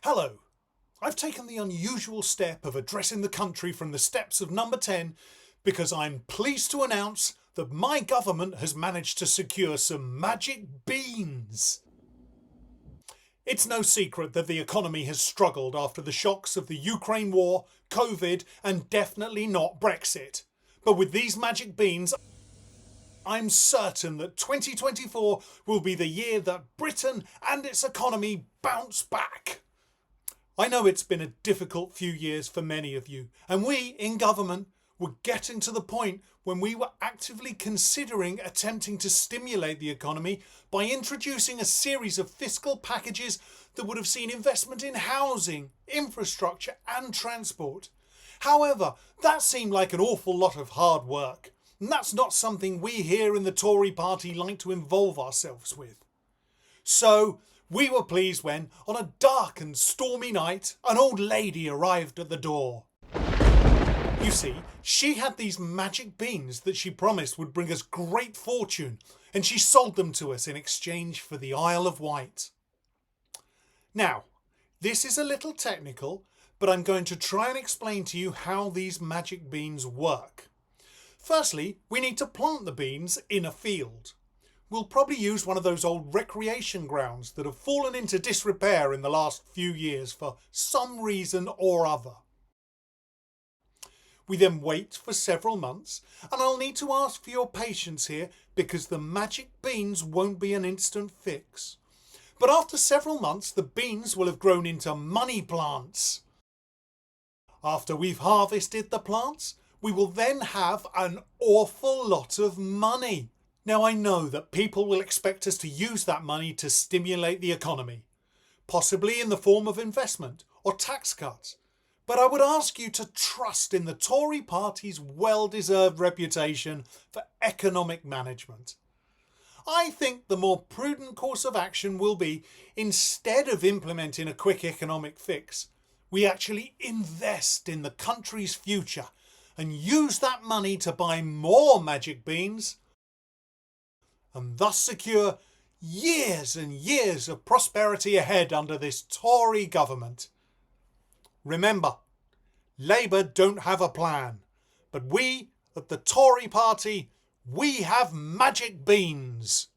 Hello. I've taken the unusual step of addressing the country from the steps of number 10 because I'm pleased to announce that my government has managed to secure some magic beans. It's no secret that the economy has struggled after the shocks of the Ukraine war, COVID, and definitely not Brexit. But with these magic beans, I'm certain that 2024 will be the year that Britain and its economy bounce back. I know it's been a difficult few years for many of you, and we in government were getting to the point when we were actively considering attempting to stimulate the economy by introducing a series of fiscal packages that would have seen investment in housing, infrastructure and transport. However, that seemed like an awful lot of hard work, and that's not something we here in the Tory party like to involve ourselves with. So, we were pleased when, on a dark and stormy night, an old lady arrived at the door. You see, she had these magic beans that she promised would bring us great fortune, and she sold them to us in exchange for the Isle of Wight. Now, this is a little technical, but I'm going to try and explain to you how these magic beans work. Firstly, we need to plant the beans in a field. We'll probably use one of those old recreation grounds that have fallen into disrepair in the last few years for some reason or other. We then wait for several months, and I'll need to ask for your patience here because the magic beans won't be an instant fix. But after several months, the beans will have grown into money plants. After we've harvested the plants, we will then have an awful lot of money. Now I know that people will expect us to use that money to stimulate the economy, possibly in the form of investment or tax cuts. But I would ask you to trust in the Tory party's well-deserved reputation for economic management. I think the more prudent course of action will be, instead of implementing a quick economic fix, we actually invest in the country's future and use that money to buy more magic beans and thus secure years and years of prosperity ahead under this Tory government. Remember, Labour don't have a plan, but we at the Tory party, we have magic beans.